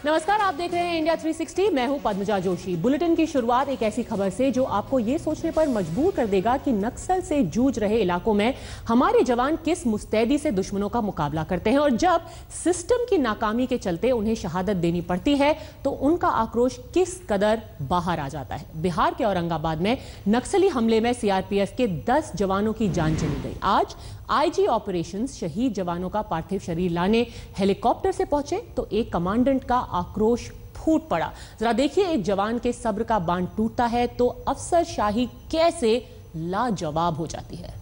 नमस्कार, आप देख रहे हैं इंडिया 360। मैं हूं पद्मजा जोशी। बुलेटिन की शुरुआत एक ऐसी खबर से जो आपको ये सोचने पर मजबूर कर देगा कि नक्सल से जूझ रहे इलाकों में हमारे जवान किस मुस्तैदी से दुश्मनों का मुकाबला करते हैं और जब सिस्टम की नाकामी के चलते उन्हें शहादत देनी पड़ती है तो उनका आक्रोश किस कदर बाहर आ जाता है। बिहार के औरंगाबाद में नक्सली हमले में सीआरपीएफ के 10 जवानों की जान चली गई। आज आईजी ऑपरेशंस शहीद जवानों का पार्थिव शरीर लाने हेलीकॉप्टर से पहुंचे तो एक कमांडेंट का आक्रोश फूट पड़ा। जरा देखिए, एक जवान के सब्र का बांध टूटता है तो अफसरशाही कैसे लाजवाब हो जाती है।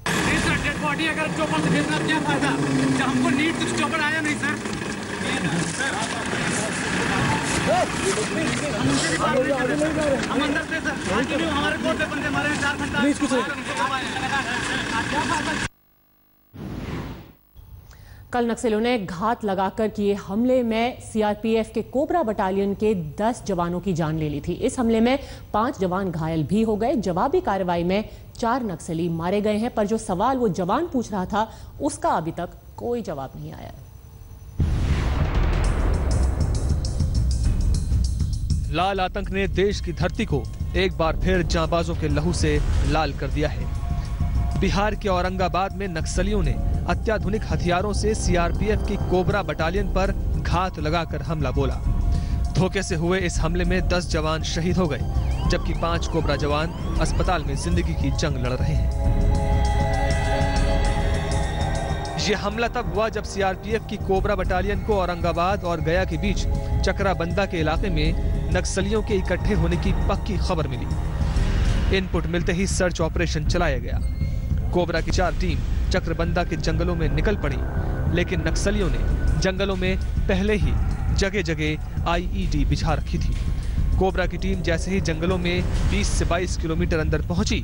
डेड बॉडी अगर चॉपर से भेजना क्या फायदा जब हमको नीड तो चॉपर आया नहीं सर। हम अंदर से सर कंटिन्यू हमारे कोर्ट पे बंदे मारे 4 घंटा। कल नक्सलियों ने घात लगाकर किए हमले में सीआरपीएफ के कोबरा बटालियन के 10 जवानों की जान ले ली थी। इस हमले में 5 जवान घायल भी हो गए। जवाबी कार्रवाई में 4 नक्सली मारे गए हैं, पर जो सवाल वो जवान पूछ रहा था उसका अभी तक कोई जवाब नहीं आया। लाल आतंक ने देश की धरती को एक बार फिर जांबाजों के लहू से लाल कर दिया है। बिहार के औरंगाबाद में नक्सलियों ने अत्याधुनिक हथियारों से सीआरपीएफ की कोबरा बटालियन पर घात लगाकर हमला बोला। धोखे से हुए इस हमले में 10 जवान शहीद हो गए, जबकि 5 कोबरा जवान अस्पताल में जिंदगी की जंग लड़ रहे हैं। यह हमला तब हुआ जब सीआरपीएफ की कोबरा बटालियन को औरंगाबाद और गया के बीच चकराबंदा के इलाके में नक्सलियों के इकट्ठे होने की पक्की खबर मिली। इनपुट मिलते ही सर्च ऑपरेशन चलाया गया। कोबरा की 4 टीम चक्रबंदा के जंगलों में निकल पड़ी, लेकिन नक्सलियों ने जंगलों में पहले ही जगह जगह आईईडी बिछा रखी थी। कोबरा की टीम जैसे ही जंगलों में 20 से 22 किलोमीटर अंदर पहुंची,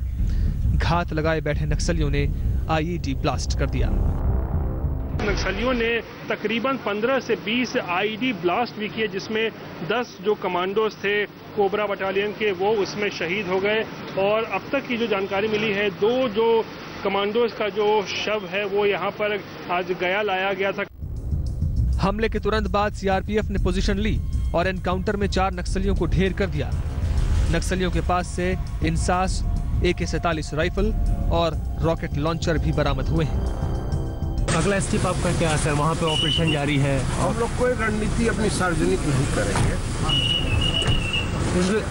घात लगाए बैठे नक्सलियों ने आईईडी ब्लास्ट कर दिया। नक्सलियों ने तकरीबन 15 से 20 आईईडी ब्लास्ट भी किए, जिसमें 10 जो कमांडोज थे कोबरा बटालियन के वो उसमें शहीद हो गए। और अब तक की जो जानकारी मिली है, 2 जो कमांडोज का जो शव है वो यहाँ पर आज गया लाया गया था। हमले के तुरंत बाद सीआरपीएफ ने पोजीशन ली और एनकाउंटर में 4 नक्सलियों को ढेर कर दिया। नक्सलियों के पास से इंसास, AK-47 राइफल और रॉकेट लॉन्चर भी बरामद हुए हैं। अगला स्टेप आपका क्या है सर? वहाँ पे ऑपरेशन जारी है। हम लोग कोई रणनीति अपनी सार्वजनिक नहीं करेंगे।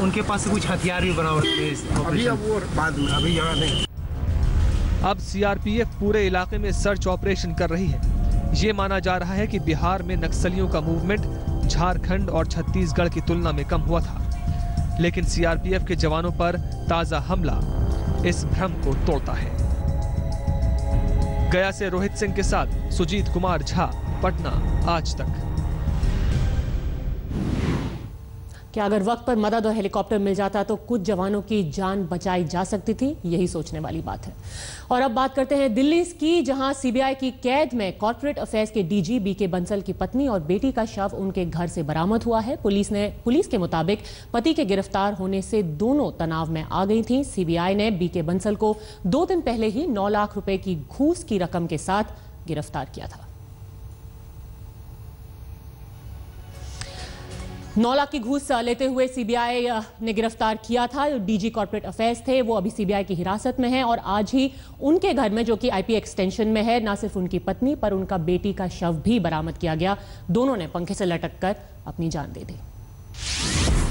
उनके पास से कुछ हथियार भी बरामद हुए अभी, अब वो बाद में, अभी यहाँ नहीं। अब सीआरपीएफ पूरे इलाके में सर्च ऑपरेशन कर रही है। ये माना जा रहा है कि बिहार में नक्सलियों का मूवमेंट झारखंड और छत्तीसगढ़ की तुलना में कम हुआ था, लेकिन सीआरपीएफ के जवानों पर ताजा हमला इस भ्रम को तोड़ता है। गया से रोहित सिंह के साथ सुजीत कुमार झा, पटना, आज तक। क्या अगर वक्त पर मदद और हेलीकॉप्टर मिल जाता तो कुछ जवानों की जान बचाई जा सकती थी? यही सोचने वाली बात है। और अब बात करते हैं दिल्ली की, जहां सीबीआई की कैद में कॉर्पोरेट अफेयर्स के डीजी बीके बंसल की पत्नी और बेटी का शव उनके घर से बरामद हुआ है। पुलिस के मुताबिक पति के गिरफ्तार होने से दोनों तनाव में आ गई थीं। सीबीआई ने बीके बंसल को 2 दिन पहले ही 9 लाख रुपए की घूस की रकम के साथ गिरफ्तार किया था। 9 लाख की घूस लेते हुए सीबीआई ने गिरफ्तार किया था। डीजी कॉर्पोरेट अफेयर्स थे, वो अभी सीबीआई की हिरासत में हैं और आज ही उनके घर में, जो कि आईपी एक्सटेंशन में है, न सिर्फ उनकी पत्नी पर उनका बेटी का शव भी बरामद किया गया। दोनों ने पंखे से लटक कर अपनी जान दे दी।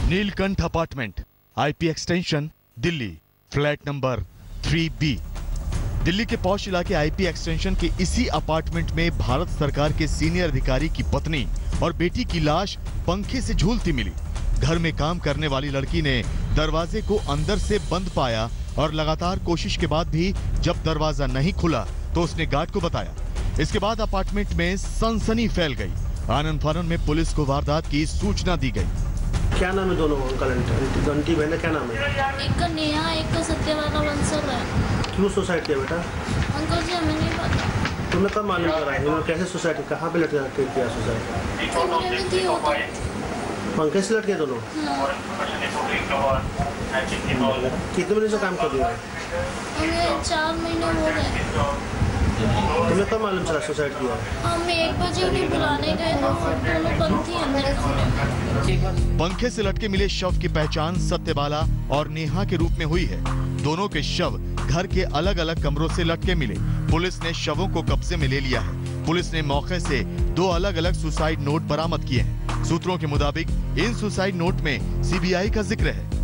Neelkanth apartment, IP extension, Delhi, flat number 3B। Delhi के पॉश इलाके आईपी एक्सटेंशन के इसी अपार्टमेंट में भारत सरकार के सीनियर अधिकारी की पत्नी और बेटी की लाश पंखे से झूलती मिली। घर में काम करने वाली लड़की ने दरवाजे को अंदर से बंद पाया और लगातार कोशिश के बाद भी जब दरवाजा नहीं खुला तो उसने गार्ड को बताया। इसके बाद अपार्टमेंट में सनसनी फैल गई। आनन फानन में पुलिस को वारदात की सूचना दी गई। क्या नाम है दोनों अंकल आंटी बहन? क्या नाम है? एक का नेहा, एक का सत्यवाला बंसल है। क्यों सुसाइड किया बेटा? अंकल जी हमें नहीं पता। तुमने कब मालूम करा? इन्होंने कैसे सुसाइड, कहाँ पे लटके किया सुसाइड? पंखे से लटके दोनों? कितने महीने से काम कर रही है? हमें 4 महीने हो गए। तुम्हें कब मालूम चला सुसाइड किया? हम 1 बजे उन्हें बुलाने गए तो दोनों पंथी अंदर कमरे। पंखे से लटके मिले शव की पहचान सत्यबाला और नेहा के रूप में हुई है। दोनों के शव घर के अलग अलग कमरों से लटके मिले। पुलिस ने शवों को कब्जे में ले लिया है। पुलिस ने मौके से 2 अलग अलग सुसाइड नोट बरामद किए हैं। सूत्रों के मुताबिक इन सुसाइड नोट में सीबीआई का जिक्र है।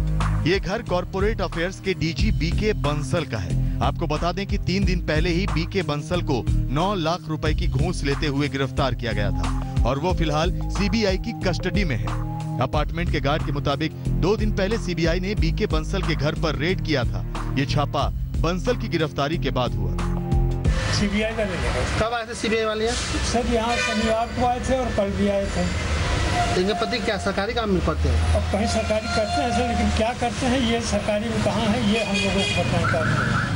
ये घर कॉर्पोरेट अफेयर्स के डीजी बीके बंसल का है। आपको बता दें कि 3 दिन पहले ही बीके बंसल को 9 लाख रुपए की घूस लेते हुए गिरफ्तार किया गया था और वो फिलहाल सीबीआई की कस्टडी में है। अपार्टमेंट के गार्ड के मुताबिक 2 दिन पहले सीबीआई ने बीके बंसल के घर पर रेड किया था। ये छापा बंसल की गिरफ्तारी के बाद हुआ। सीबीआई का नहीं। कब आए थे सीबीआई वाले? सर यहाँ शनिवार को आए थे और कल भी आए थे। इनके पति क्या सरकारी काम में करते हैं? अब कहीं सरकारी करते हैं सर, लेकिन क्या करते हैं ये सरकारी में कहाँ है ये हम लोगों को पता नहीं।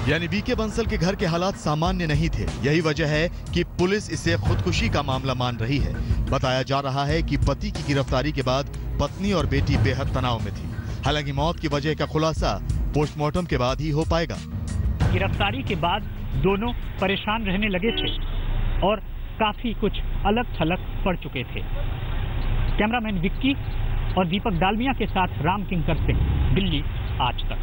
यानी बीके बंसल के घर के हालात सामान्य नहीं थे। यही वजह है कि पुलिस इसे खुदकुशी का मामला मान रही है। बताया जा रहा है कि पति की गिरफ्तारी के बाद पत्नी और बेटी बेहद तनाव में थी। हालांकि मौत की वजह का खुलासा पोस्टमार्टम के बाद ही हो पाएगा। गिरफ्तारी के बाद दोनों परेशान रहने लगे थे और काफी कुछ अलग थलग पड़ चुके थे। कैमरामैन विक्की और दीपक डालमिया के साथ राम किंकर सिंह, दिल्ली आज तक।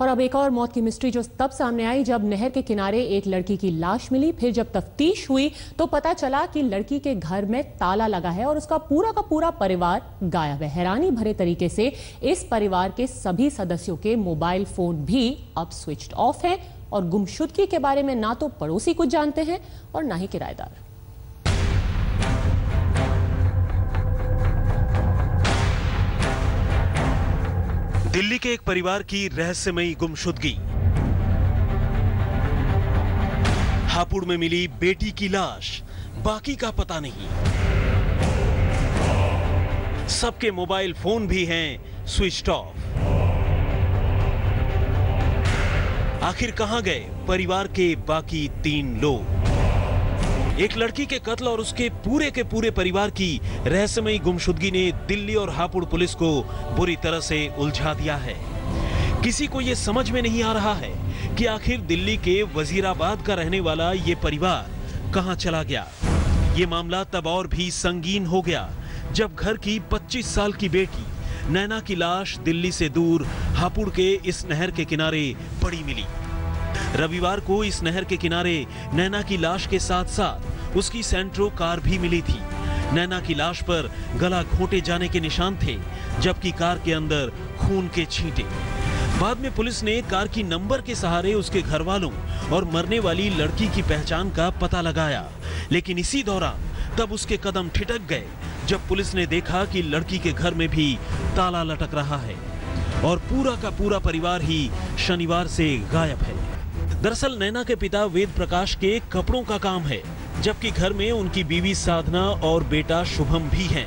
और अब एक और मौत की मिस्ट्री जो तब सामने आई जब नहर के किनारे एक लड़की की लाश मिली। फिर जब तफ्तीश हुई तो पता चला कि लड़की के घर में ताला लगा है और उसका पूरा परिवार गायब है। हैरानी भरे तरीके से इस परिवार के सभी सदस्यों के मोबाइल फोन भी अब स्विच्ड ऑफ हैं और गुमशुदगी के बारे में ना तो पड़ोसी कुछ जानते हैं और ना ही किराएदार। दिल्ली के एक परिवार की रहस्यमयी गुमशुदगी। हापुड़ में मिली बेटी की लाश, बाकी का पता नहीं। सबके मोबाइल फोन भी हैं स्विच्ड ऑफ। आखिर कहां गए परिवार के बाकी 3 लोग? एक लड़की के कत्ल और उसके पूरे परिवार की रहस्यमयी गुमशुदगी ने दिल्ली और हापुड़ पुलिस को बुरी तरह से उलझा दिया है। किसी को यह समझ में नहीं आ रहा है कि आखिर दिल्ली के वजीराबाद का रहने वाला ये परिवार कहां चला गया। ये मामला तब और भी संगीन हो गया जब घर की 25 साल की बेटी नैना की लाश दिल्ली से दूर हापुड़ के इस नहर के किनारे पड़ी मिली। रविवार को इस नहर के किनारे नैना की लाश के साथ साथ उसकी सेंट्रो कार भी मिली थी। नैना की लाश पर गला घोंटे जाने के निशान थे, जबकि कार के अंदर खून के छींटे। बाद में पुलिस ने कार की नंबर के सहारे उसके घर वालों और मरने वाली लड़की की पहचान का पता लगाया, लेकिन इसी दौरान तब उसके कदम ठिठक गए जब पुलिस ने देखा कि लड़की के घर में भी ताला लटक रहा है और पूरा का पूरा परिवार ही शनिवार से गायब है। दरअसल नैना के पिता वेद प्रकाश के कपड़ों का काम है, जबकि घर में उनकी बीवी साधना और बेटा शुभम भी हैं।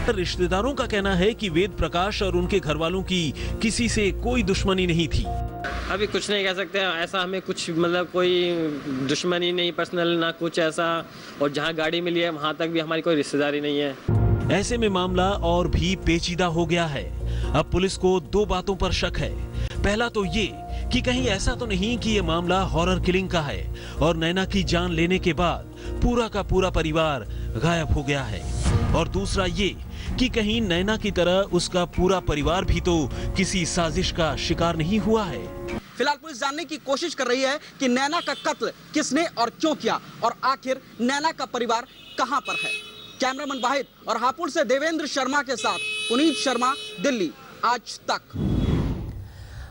रिश्तेदारों का कहना है कि वेद प्रकाश और उनके घर वालों की किसी से कोई दुश्मनी नहीं थी। अभी कुछ नहीं कह सकते, ऐसा हमें कुछ मतलब कोई दुश्मनी नहीं पर्सनल ना कुछ ऐसा, और जहाँ गाड़ी मिली है वहाँ तक भी हमारी कोई रिश्तेदारी नहीं है। ऐसे में मामला और भी पेचीदा हो गया है। अब पुलिस को 2 बातों पर शक है। पहला तो ये कि कहीं ऐसा तो नहीं कि ये मामला हॉरर किलिंग का है और नैना की जान लेने के बाद पूरा का पूरा परिवार गायब हो गया है, और दूसरा ये कि कहीं नैना की तरह उसका पूरा परिवार भी तो किसी साजिश का शिकार नहीं हुआ है। फिलहाल पुलिस जानने की कोशिश कर रही है कि नैना का कत्ल किसने और क्यों किया और आखिर नैना का परिवार कहां पर है। कैमरामैन वाहिद और हापुड़ से देवेंद्र शर्मा के साथ पुनीत शर्मा, दिल्ली आज तक।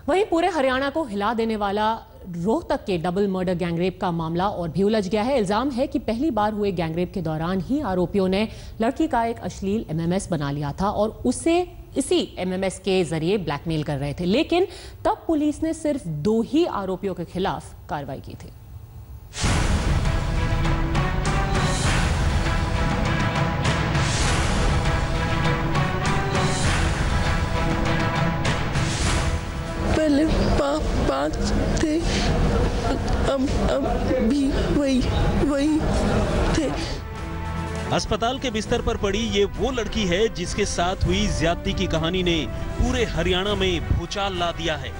वहीं पूरे हरियाणा को हिला देने वाला रोहतक के डबल मर्डर गैंगरेप का मामला और भी उलझ गया है। इल्जाम है कि पहली बार हुए गैंगरेप के दौरान ही आरोपियों ने लड़की का एक अश्लील एमएमएस बना लिया था और उसे इसी एमएमएस के जरिए ब्लैकमेल कर रहे थे, लेकिन तब पुलिस ने सिर्फ 2 ही आरोपियों के खिलाफ कार्रवाई की थी। पहले 5 थे, अब भी वही थे। अस्पताल के बिस्तर पर पड़ी ये वो लड़की है जिसके साथ हुई ज्यादती की कहानी ने पूरे हरियाणा में भूचाल ला दिया है।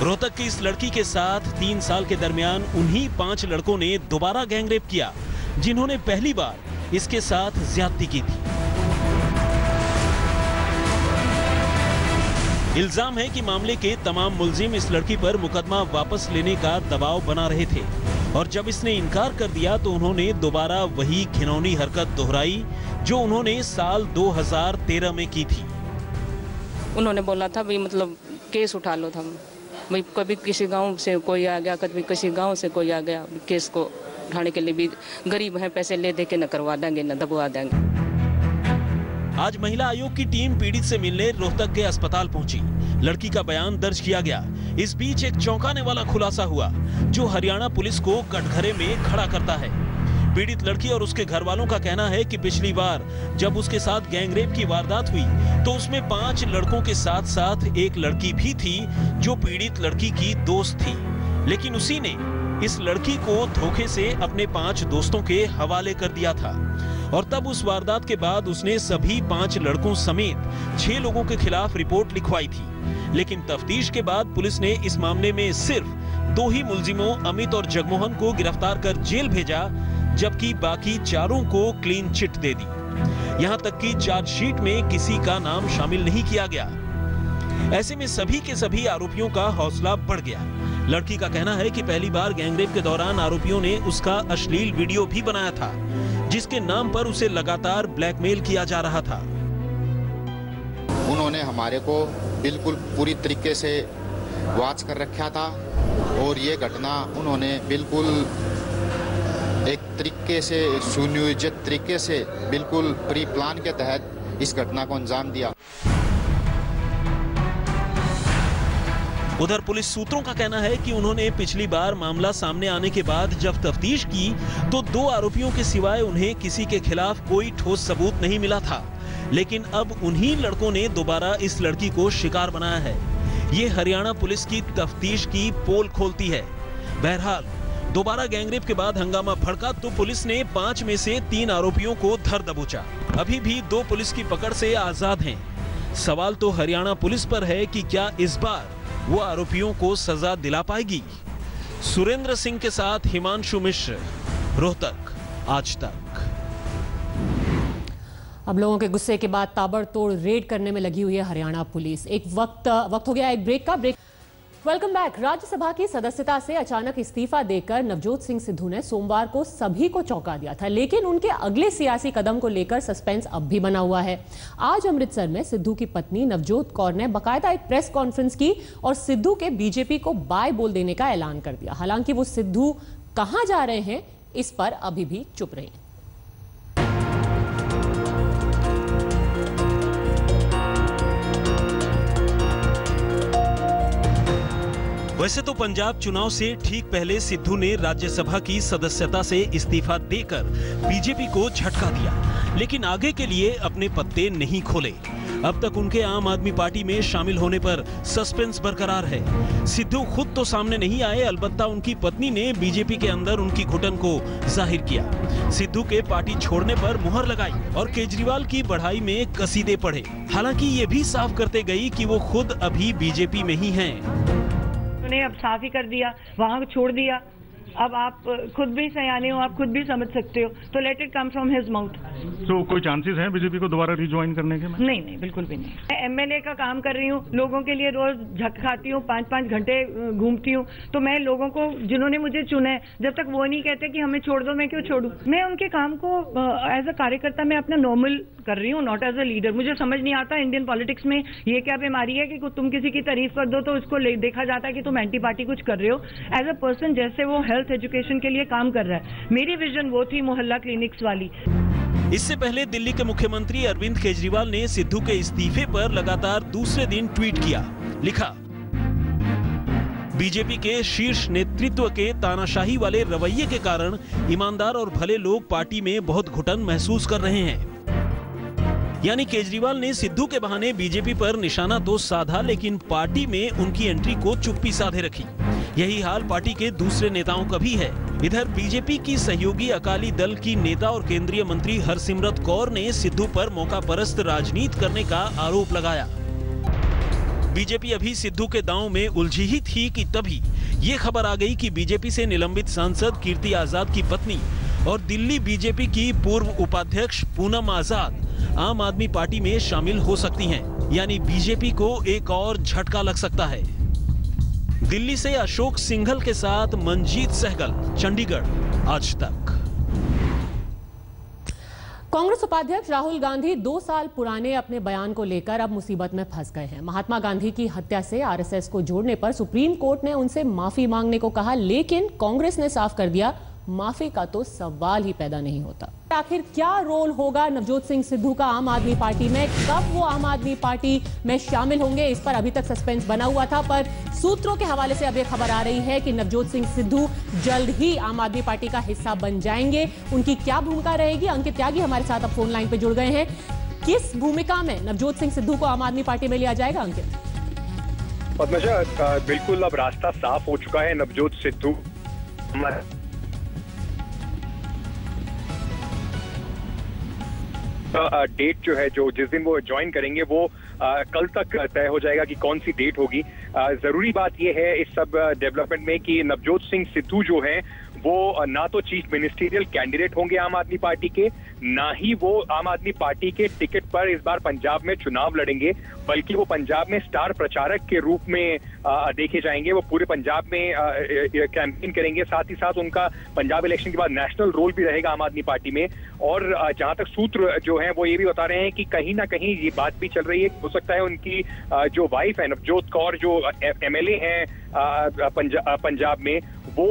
रोहतक की इस लड़की के साथ 3 साल के दरमियान उन्हीं 5 लड़कों ने दोबारा गैंगरेप किया जिन्होंने पहली बार इसके साथ ज्यादती की थी। इल्जाम है कि मामले के तमाम मुलजिम इस लड़की पर मुकदमा वापस लेने का दबाव बना रहे थे और जब इसने इनकार कर दिया तो उन्होंने दोबारा वही घिनौनी हरकत दोहराई जो उन्होंने साल 2013 में की थी। उन्होंने बोला था भाई मतलब केस उठा लो था भाई, कभी किसी गांव से कोई आ गया, कभी किसी गांव से कोई आ गया, केस को उठाने के लिए भी गरीब हैं, पैसे ले दे के न करवा देंगे न दबवा देंगे। आज महिला आयोग की टीम पीड़ित से मिलने रोहतक के अस्पताल पहुंची। लड़की का बयान दर्ज किया गया। इस बीच एक चौंकाने वाला खुलासा हुआ जो हरियाणा पुलिस को कटघरे में खड़ा करता है। पीड़ित लड़की और उसके घर वालों का कहना है कि पिछली बार जब उसके साथ गैंगरेप की वारदात हुई तो उसमें 5 लड़कों के साथ साथ एक लड़की भी थी जो पीड़ित लड़की की दोस्त थी, लेकिन उसी ने इस लड़की को धोखे से अपने 5 दोस्तों के हवाले कर दिया था और तब उस वारदात के बाद उसने सभी 5 लड़कों समेत 6 लोगों के खिलाफ रिपोर्ट लिखवाई थी। लेकिन तफ्तीश के बाद पुलिस ने इस मामले में सिर्फ 2 ही मुलजिमों अमित और जगमोहन को गिरफ्तार कर जेल भेजा, जबकि बाकी 4 को क्लीन चिट दे दी। यहां तक कि चार्जशीट में किसी का नाम शामिल नहीं किया गया। ऐसे में सभी के सभी आरोपियों का हौसला बढ़ गया। लड़की का कहना है कि पहली बार गैंगरेप के दौरान आरोपियों ने उसका अश्लील वीडियो भी बनाया था जिसके नाम पर उसे लगातार ब्लैकमेल किया जा रहा था। उन्होंने हमारे को बिल्कुल पूरी तरीके से वॉच कर रखा था और ये घटना उन्होंने बिल्कुल एक तरीके से सुनियोजित तरीके से बिल्कुल प्री प्लान के तहत इस घटना को अंजाम दिया। उधर पुलिस सूत्रों का कहना है कि उन्होंने पिछली बार मामला सामने आने के बाद जब तफ्तीश की तो 2 आरोपियों के सिवाय उन्हें किसी के खिलाफ कोई ठोस सबूत नहीं मिला था, लेकिन अब उन्हीं लड़कों ने दोबारा इस लड़की को शिकार बनाया है। ये हरियाणा पुलिस की तफ्तीश की पोल खोलती है। बहरहाल दोबारा गैंगरेप के बाद हंगामा भड़का तो पुलिस ने 5 में से 3 आरोपियों को धर दबोचा। अभी भी 2 पुलिस की पकड़ से आजाद हैं। सवाल तो हरियाणा पुलिस पर है कि क्या इस बार वो आरोपियों को सजा दिला पाएगी। सुरेंद्र सिंह के साथ हिमांशु मिश्र, रोहतक, आज तक। अब लोगों के गुस्से के बाद ताबड़तोड़ रेड करने में लगी हुई है हरियाणा पुलिस। वक्त हो गया एक ब्रेक का। Welcome back. राज्यसभा की सदस्यता से अचानक इस्तीफा देकर नवजोत सिंह सिद्धू ने सोमवार को सभी को चौंका दिया था, लेकिन उनके अगले सियासी कदम को लेकर सस्पेंस अब भी बना हुआ है। आज अमृतसर में सिद्धू की पत्नी नवजोत कौर ने बाकायदा एक प्रेस कॉन्फ्रेंस की और सिद्धू के बीजेपी को बाय बोल देने का ऐलान कर दिया। हालांकि वो सिद्धू कहां जा रहे हैं इस पर अभी भी चुप रहे हैं। वैसे तो पंजाब चुनाव से ठीक पहले सिद्धू ने राज्यसभा की सदस्यता से इस्तीफा देकर बीजेपी को झटका दिया, लेकिन आगे के लिए अपने पत्ते नहीं खोले। अब तक उनके आम आदमी पार्टी में शामिल होने पर सस्पेंस बरकरार है। सिद्धू खुद तो सामने नहीं आए, अलबत्ता उनकी पत्नी ने बीजेपी के अंदर उनकी घुटन को जाहिर किया। सिद्धू के पार्टी छोड़ने पर मुहर लगाई और केजरीवाल की बढ़ाई में कसीदे पढ़े। हालांकि ये भी साफ करते गई कि वो खुद अभी बीजेपी में ही हैं। उन्होंने अब साफ ही कर दिया, वहां छोड़ दिया। अब आप खुद भी सयाने हो, आप खुद भी समझ सकते हो, तो let it come from his mouth. तो कोई चांसेस हैं बीजेपी को दोबारा रिज्वाइन करने के? नहीं, बिल्कुल भी नहीं। मैं एमएलए का काम कर रही हूँ, लोगों के लिए रोज झक खाती हूँ, 5-5 घंटे घूमती हूँ, तो मैं लोगों को जिन्होंने मुझे चुना है, जब तक वो नहीं कहते कि हमें छोड़ दो, मैं क्यों छोड़ू? मैं उनके काम को एज अ कार्यकर्ता मैं अपना नॉर्मल कर रही हूँ, नॉट एज अ लीडर। मुझे समझ नहीं आता इंडियन पॉलिटिक्स में ये क्या बीमारी है कि तुम किसी की तारीफ कर दो तो उसको देखा जाता है कि तुम एंटी पार्टी कुछ कर रहे हो। एज अ पर्सन जैसे वो हेल्थ एजुकेशन के लिए काम कर रहा है, मेरी विजन वो थी मोहल्ला क्लिनिक्स वाली। इससे पहले दिल्ली के मुख्यमंत्री अरविंद केजरीवाल ने सिद्धू के इस्तीफे पर लगातार दूसरे दिन ट्वीट किया। लिखा, बीजेपी के शीर्ष नेतृत्व के तानाशाही वाले रवैये के कारण ईमानदार और भले लोग पार्टी में बहुत घुटन महसूस कर रहे हैं। यानी केजरीवाल ने सिद्धू के बहाने बीजेपी पर निशाना तो साधा, लेकिन पार्टी में उनकी एंट्री को चुप्पी साधे रखी। यही हाल पार्टी के दूसरे नेताओं का भी है। इधर बीजेपी की सहयोगी अकाली दल की नेता और केंद्रीय मंत्री हरसिमरत कौर ने सिद्धू पर मौका परस्त राजनीति करने का आरोप लगाया। बीजेपी अभी सिद्धू के दांव में उलझी ही थी कि तभी ये खबर आ गई कि बीजेपी से निलंबित सांसद कीर्ति आजाद की पत्नी और दिल्ली बीजेपी की पूर्व उपाध्यक्ष पूनम आजाद आम आदमी पार्टी में शामिल हो सकती हैं। यानी बीजेपी को एक और झटका लग सकता है। दिल्ली से अशोक सिंघल के साथ मंजीत सहगल, चंडीगढ़, आज तक। कांग्रेस उपाध्यक्ष राहुल गांधी 2 साल पुराने अपने बयान को लेकर अब मुसीबत में फंस गए हैं। महात्मा गांधी की हत्या से आरएसएस को जोड़ने पर सुप्रीम कोर्ट ने उनसे माफी मांगने को कहा, लेकिन कांग्रेस ने साफ कर दिया माफी का तो सवाल ही पैदा नहीं होता। आखिर क्या रोल होगा नवजोत सिंह सिद्धू का आम आदमी पार्टी में, कब वो आम आदमी पार्टी में शामिल होंगे, इस पर अभी तक सस्पेंस बना हुआ था। पर सूत्रों के हवाले से अब यह खबर आ रही है कि नवजोत सिंह सिद्धू जल्द ही आम आदमी पार्टी का हिस्सा बन जाएंगे। उनकी क्या भूमिका रहेगी? अंकित त्यागी हमारे साथ अब फोन लाइन पे जुड़ गए हैं। किस भूमिका में नवजोत सिंह सिद्धू को आम आदमी पार्टी में लिया जाएगा? अंकित। पद्मजा, बिल्कुल अब रास्ता साफ हो चुका है। नवजोत सिद्धू डेट जो है, जो जिस दिन वो ज्वाइन करेंगे, वो कल तक तय हो जाएगा कि कौन सी डेट होगी। जरूरी बात यह है इस सब डेवलपमेंट में कि नवजोत सिंह सिद्धू जो है वो ना तो चीफ मिनिस्ट्रियल कैंडिडेट होंगे आम आदमी पार्टी के, ना ही वो आम आदमी पार्टी के टिकट पर इस बार पंजाब में चुनाव लड़ेंगे, बल्कि वो पंजाब में स्टार प्रचारक के रूप में देखे जाएंगे। वो पूरे पंजाब में कैंपेन करेंगे। साथ ही साथ उनका पंजाब इलेक्शन के बाद नेशनल रोल भी रहेगा आम आदमी पार्टी में। और जहां तक सूत्र जो हैं वो ये भी बता रहे हैं कि कहीं ना कहीं ये बात भी चल रही है, हो सकता है उनकी जो वाइफ है नवजोत कौर, जो एमएलए हैं पंजाब में, वो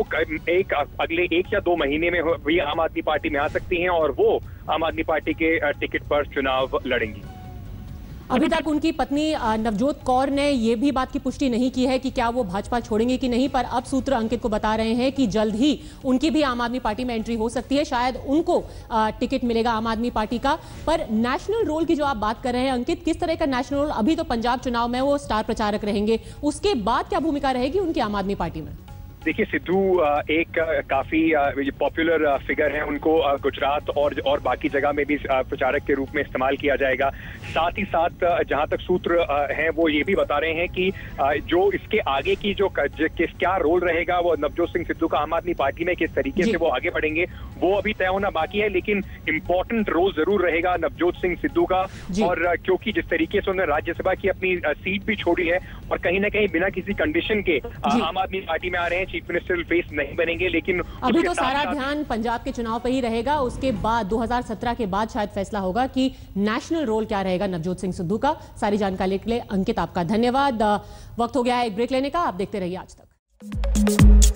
अगले 1 या 2 महीने में भी आम आदमी पार्टी में आ सकती हैं और वो आम आदमी पार्टी के टिकट पर चुनाव लड़ेंगी। अभी तक उनकी पत्नी नवजोत कौर ने यह भी बात की पुष्टि नहीं की है कि क्या वो भाजपा छोड़ेंगे कि नहीं, पर अब सूत्र अंकित को बता रहे हैं कि जल्द ही उनकी भी आम आदमी पार्टी में एंट्री हो सकती है। शायद उनको टिकट मिलेगा आम आदमी पार्टी का। पर नेशनल रोल की जो आप बात कर रहे हैं अंकित, किस तरह का नेशनल रोल? अभी तो पंजाब चुनाव में वो स्टार प्रचारक रहेंगे, उसके बाद क्या भूमिका रहेगी उनकी आम आदमी पार्टी में? देखिए, सिद्धू एक काफी पॉपुलर फिगर है। उनको गुजरात और बाकी जगह में भी प्रचारक के रूप में इस्तेमाल किया जाएगा। साथ ही साथ जहां तक सूत्र हैं वो ये भी बता रहे हैं कि जो इसके आगे की जो क्या रोल रहेगा वो नवजोत सिंह सिद्धू का आम आदमी पार्टी में, किस तरीके से वो आगे बढ़ेंगे, वो अभी तय होना बाकी है। लेकिन इंपॉर्टेंट रोल जरूर रहेगा नवजोत सिंह सिद्धू का। और क्योंकि जिस तरीके से उन्होंने राज्यसभा की अपनी सीट भी छोड़ी है और कहीं ना कहीं बिना किसी कंडीशन के आम आदमी पार्टी में आ रहे हैं, चीफ मिनिस्टर फेस नहीं बनेंगे। लेकिन अभी तो सारा ध्यान पंजाब के चुनाव पर ही रहेगा। उसके बाद 2017 के बाद शायद फैसला होगा कि नेशनल रोल क्या रहेगा नवजोत सिंह सिद्धू का। सारी जानकारी के लिए अंकित आपका धन्यवाद। वक्त हो गया है एक ब्रेक लेने का। आप देखते रहिए आज तक।